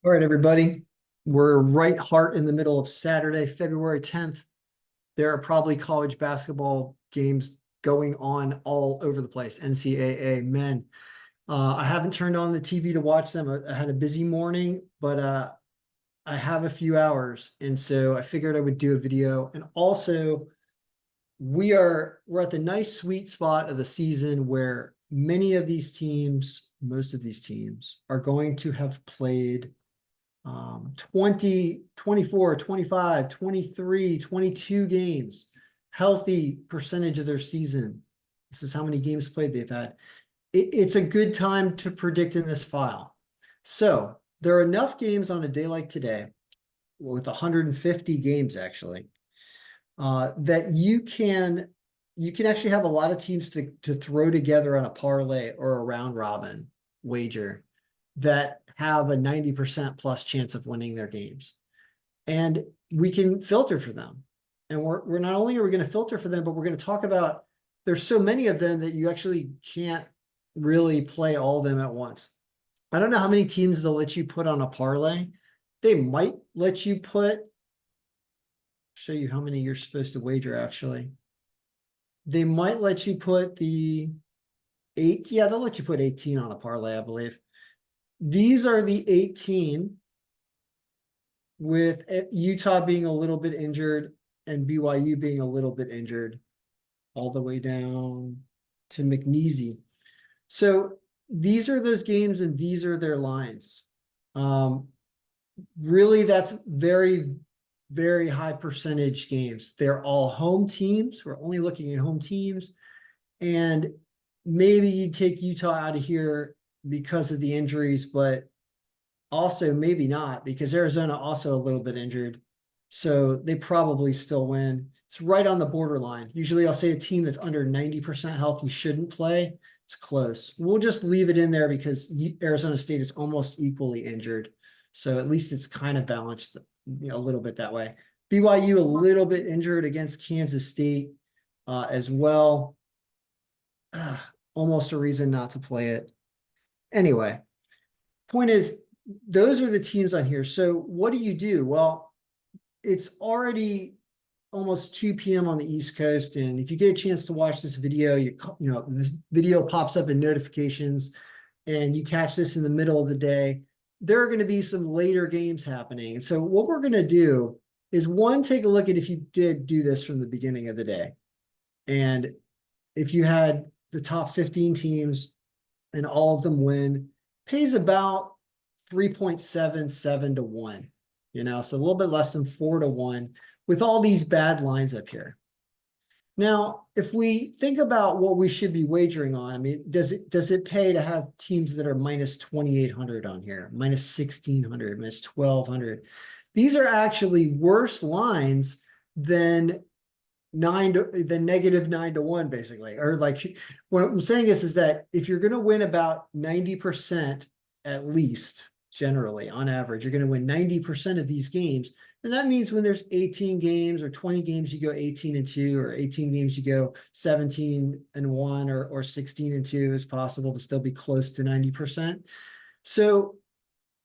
All right, everybody. We're right heart in the middle of Saturday, February 10th. There are probably college basketball games going on all over the place. NCAA men. I haven't turned on the TV to watch them. I had a busy morning, but I have a few hours, and so I figured I would do a video. And also, we're at the nice sweet spot of the season where many of these teams, most of these teams, are going to have played 20, 24, 25, 23, 22 games, healthy percentage of their season. This is how many games played they've had. It's a good time to predict in this file. So there are enough games on a day like today, with 150 games actually, that you can actually have a lot of teams to throw together on a parlay or a round robin wager that have a 90% plus chance of winning their games. And we can filter for them. And we're not only are we going to filter for them, but we're going to talk about there's so many of them that you actually can't really play all of them at once. I don't know how many teams they'll let you put on a parlay. They might let you show you how many you're supposed to wager actually. They might let you put the they'll let you put 18 on a parlay, I believe. These are the 18 with Utah being a little bit injured and BYU being a little bit injured all the way down to McNeese. So these are those games and these are their lines. Really, that's very, very high percentage games. They're all home teams. We're only looking at home teams. And maybe you take Utah out of here because of the injuries, but also maybe not because Arizona also a little bit injured. So they probably still win. It's right on the borderline. Usually I'll say a team that's under 90% health you shouldn't play. It's close. We'll just leave it in there because Arizona State is almost equally injured. So at least it's kind of balanced a little bit that way. BYU a little bit injured against Kansas State as well. Almost a reason not to play it. Anyway, point is, those are the teams on here. So what do you do? Well, it's already almost 2 p.m. on the East Coast. And if you get a chance to watch this video, this video pops up in notifications and you catch this in the middle of the day, there are going to be some later games happening. And so what we're going to do is take a look at if you did do this from the beginning of the day. And if you had the top 15 teams and all of them win, pays about 3.77 to 1, so a little bit less than 4 to 1 with all these bad lines up here. Now, if we think about what we should be wagering on, I mean, does it pay to have teams that are minus 2,800 on here, minus 1,600, minus 1,200? These are actually worse lines than negative 9 to 1, basically. Or like what I'm saying is that if you're going to win about 90% at least, generally on average, you're going to win 90% of these games. And that means when there's 18 games or 20 games, you go 18-2, or 18 games, you go 17-1, or 16-2 is possible to still be close to 90%. So,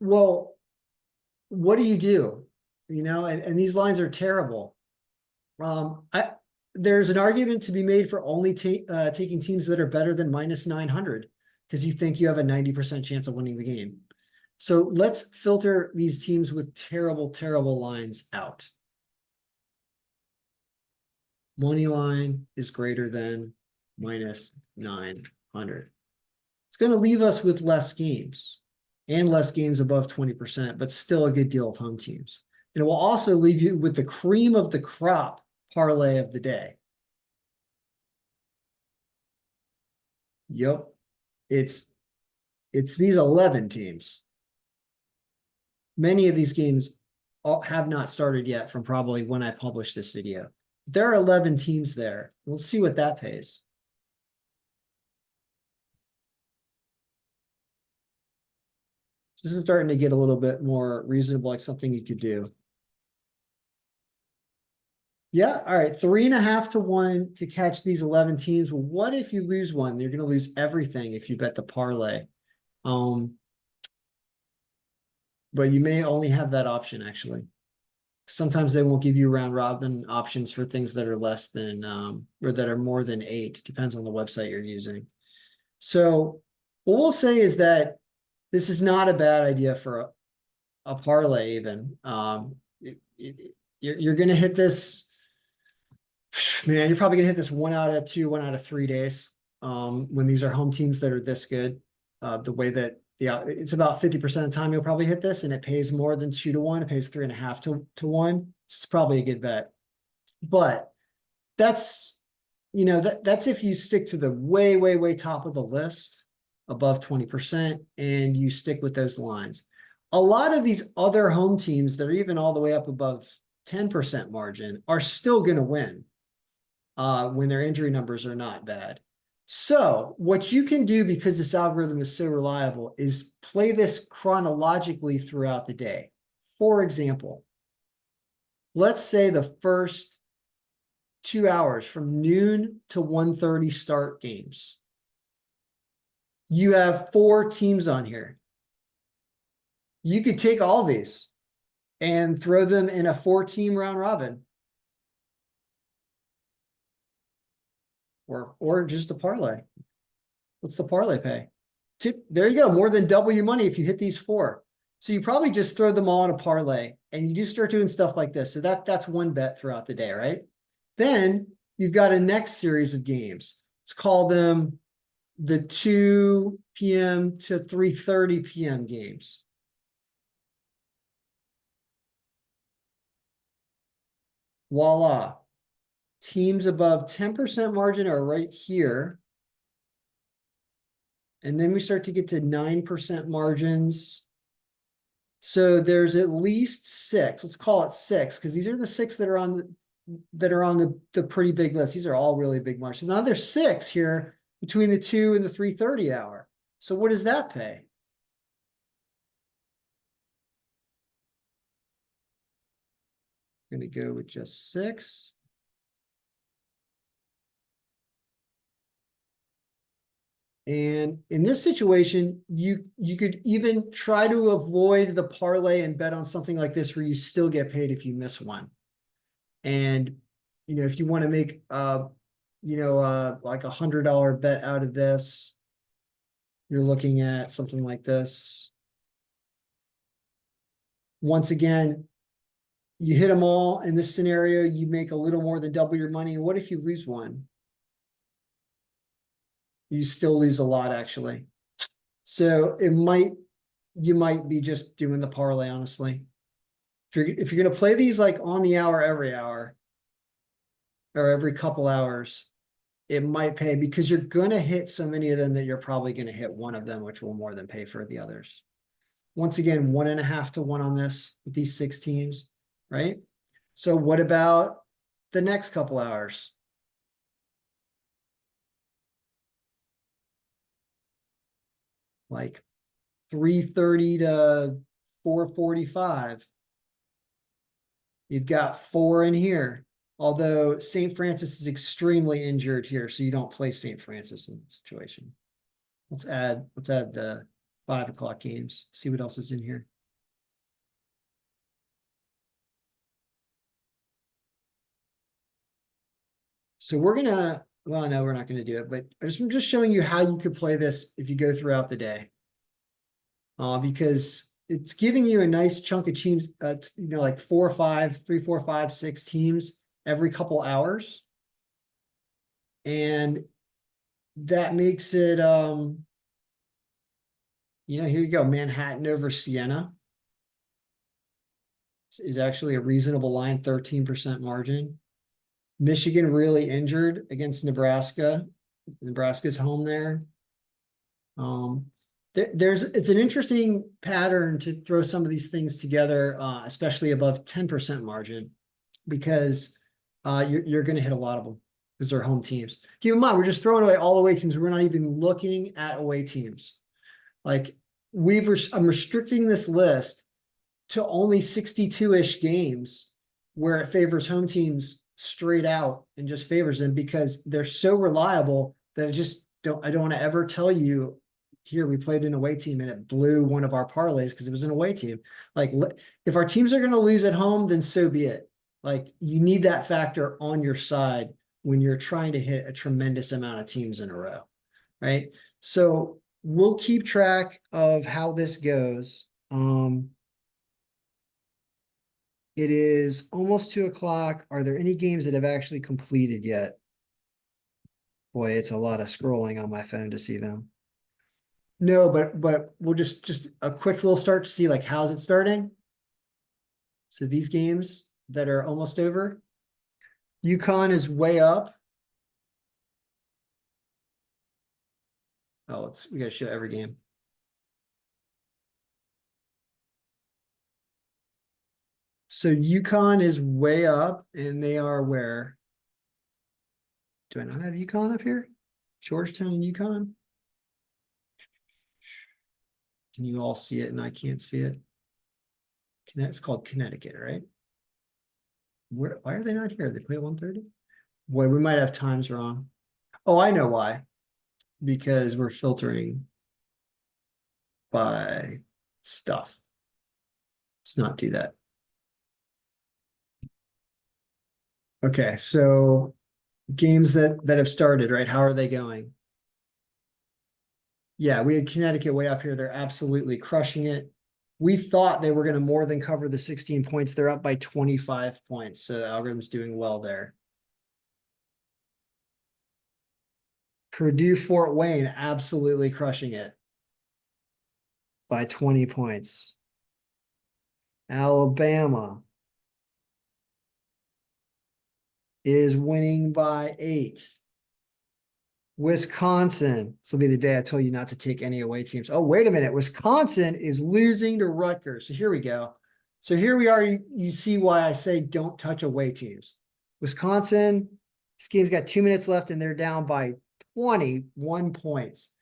well, what do you do? And these lines are terrible. There's an argument to be made for only taking teams that are better than minus 900 because you think you have a 90% chance of winning the game. So let's filter these teams with terrible, terrible lines out. Money line is greater than minus 900. It's going to leave us with less games and less games above 20%, but still a good deal of home teams. And it will also leave you with the cream of the crop parlay of the day. Yep. It's these 11 teams. Many of these games have not started yet from probably when I published this video. There are 11 teams there. We'll see what that pays. This is starting to get a little bit more reasonable, like something you could do. Yeah, all right, 3.5 to 1 to catch these 11 teams. Well, what if you lose one? You're going to lose everything if you bet the parlay. but you may only have that option actually. Sometimes they won't give you round robin options for things that are less than, or that are more than 8, depends on the website you're using. So what we'll say is that this is not a bad idea for a parlay even. You're going to hit this, man, you're probably going to hit this 1 out of 2, 1 out of 3 days. When these are home teams that are this good, the way that it's about 50% of the time you'll probably hit this, and it pays more than 2 to 1. It pays 3.5 to 1. It's probably a good bet, but that's, that's if you stick to the way, way, way top of the list, above 20%, and you stick with those lines. A lot of these other home teams that are even all the way up above 10% margin are still going to win when their injury numbers are not bad. So what you can do, because this algorithm is so reliable, is play this chronologically throughout the day. For example, let's say the first 2 hours from noon to 1:30 start games. You have 4 teams on here. You could take all these and throw them in a 4-team round robin. Or just a parlay. What's the parlay pay? There you go, more than double your money if you hit these 4. So you probably just throw them all in a parlay, and you just start doing stuff like this. So that's one bet throughout the day, right? Then you've got a next series of games. Let's call them the 2 p.m. to 3:30 p.m. games. Voila. Teams above 10% margin are right here. And then we start to get to 9% margins. So there's at least 6. Let's call it 6, because these are the 6 that are on the pretty big list. These are all really big margins. Now there's 6 here between the 2 and the 3:30 hour. So what does that pay? I'm going to go with just 6. And in this situation, you could even try to avoid the parlay and bet on something like this where you still get paid if you miss one. And, if you want to make, like $100 bet out of this, you're looking at something like this. Once again, you hit them all. In this scenario, you make a little more than double your money. What if you lose one? You still lose a lot, actually. So you might be just doing the parlay, honestly. If you're going to play these like on the hour, every hour, or every couple hours, it might pay, because you're going to hit so many of them that you're probably going to hit one of them, which will more than pay for the others. Once again, 1.5 to 1 on this with these 6 teams, right? So what about the next couple hours? Like 3:30 to 4:45. You've got 4 in here. Although St. Francis is extremely injured here, so you don't play St. Francis in that situation. Let's add the 5 o'clock games. See what else is in here. So we're gonna, well, no, we're not gonna do it, but I'm just showing you how you could play this if you go throughout the day. Because it's giving you a nice chunk of teams, like 4 or 5, 3, 4, 5, 6 teams every couple hours. And that makes it, here you go. Manhattan over Siena is actually a reasonable line, 13% margin. Michigan really injured against Nebraska. Nebraska's home there. It's an interesting pattern to throw some of these things together, especially above 10% margin, because you're going to hit a lot of them because they're home teams. Keep in mind, we're just throwing away all away teams. We're not even looking at away teams. Like I'm restricting this list to only 62-ish games where it favors home teams straight out and just favors them, because they're so reliable that I don't want to ever tell you, here we played an away team and it blew one of our parlays because it was an away team. Like, if our teams are going to lose at home, then so be it. Like, you need that factor on your side when you're trying to hit a tremendous amount of teams in a row, right? So we'll keep track of how this goes. It is almost 2 o'clock. Are there any games that have actually completed yet? Boy, it's a lot of scrolling on my phone to see them. No, but we'll just a quick little start to see like how's it starting. So these games that are almost over. UConn is way up. Oh, we gotta show every game. So UConn is way up and they are where? Do I not have UConn up here? Georgetown and UConn? Can you all see it and I can't see it? It's called Connecticut, right? Why are they not here? They play at 1:30? Boy, we might have times wrong. Oh, I know why. Because we're filtering by stuff. Let's not do that. Okay, so games that have started, right? How are they going? Yeah, we had Connecticut way up here. They're absolutely crushing it. We thought they were going to more than cover the 16 points. They're up by 25 points. So the algorithm's doing well there. Purdue Fort Wayne absolutely crushing it by 20 points. Alabama is winning by 8. Wisconsin. This will be the day I told you not to take any away teams. Oh, wait a minute. Wisconsin is losing to Rutgers. So here we go. So here we are. You see why I say don't touch away teams. Wisconsin, this game's got 2 minutes left and they're down by 21 points.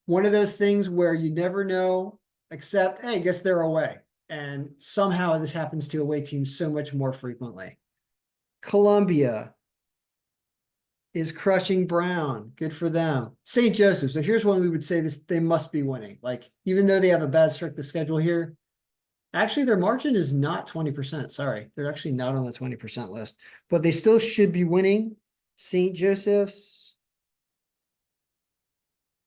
One of those things where you never know, except, hey, I guess they're away. And somehow this happens to away teams so much more frequently. Columbia is crushing Brown. Good for them. St. Joseph. So here's one we would say this, they must be winning. Like, even though they have a bad strength of schedule here, actually their margin is not 20%. Sorry. They're actually not on the 20% list, but they still should be winning. St. Joseph's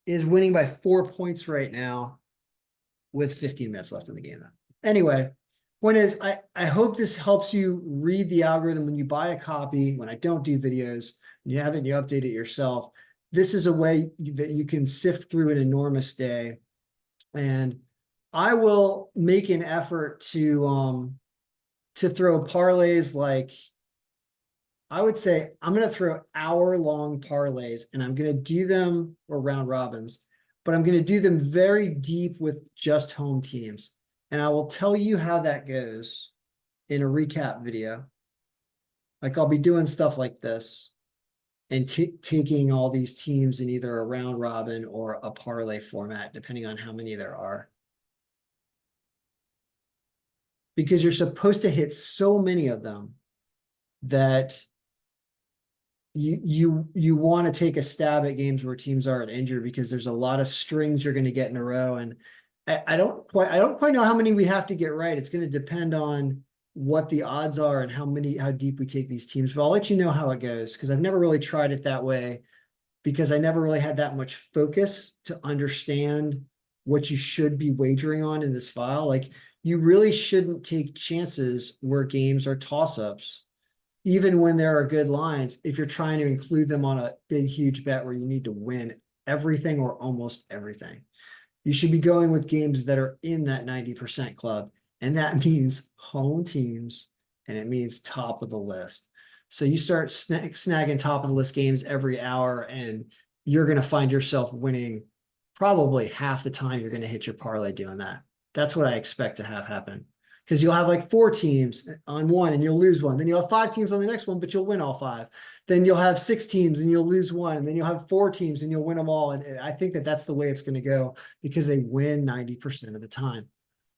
is winning by 4 points right now with 15 minutes left in the game. Anyway, point is, I hope this helps you read the algorithm when you buy a copy, when I don't do videos, you have it and you update it yourself. This is a way that you can sift through an enormous day. And I will make an effort to throw parlays like, I would say I'm going to throw hour-long parlays and I'm going to do them, or round robins, but I'm going to do them very deep with just home teams. And I will tell you how that goes in a recap video. Like, I'll be doing stuff like this and taking all these teams in either a round robin or a parlay format, depending on how many there are. Because you're supposed to hit so many of them that you want to take a stab at games where teams aren't injured, because there's a lot of strings you're going to get in a row. And I don't quite know how many we have to get right. It's going to depend on what the odds are and how deep we take these teams. But I'll let you know how it goes, because I've never really tried it that way, because I never really had that much focus to understand what you should be wagering on in this file. Like, you really shouldn't take chances where games are toss-ups, even when there are good lines, if you're trying to include them on a big, huge bet where you need to win everything or almost everything. You should be going with games that are in that 90% club. And that means home teams, and it means top of the list. So you start snagging top of the list games every hour, and you're going to find yourself winning probably half the time you're going to hit your parlay doing that. That's what I expect to have happen. Because you'll have like 4 teams on one and you'll lose one. Then you'll have 5 teams on the next one, but you'll win all 5. Then you'll have 6 teams and you'll lose one. And then you'll have 4 teams and you'll win them all. And I think that that's the way it's going to go, because they win 90% of the time.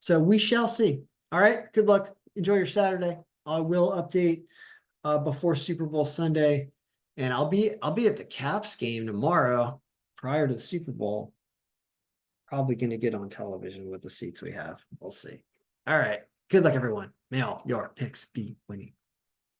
So we shall see. All right. Good luck. Enjoy your Saturday. I will update before Super Bowl Sunday. And I'll be at the Caps game tomorrow prior to the Super Bowl. probably going to get on television with the seats we have. We'll see. All right. Good luck, everyone. May all your picks be winning.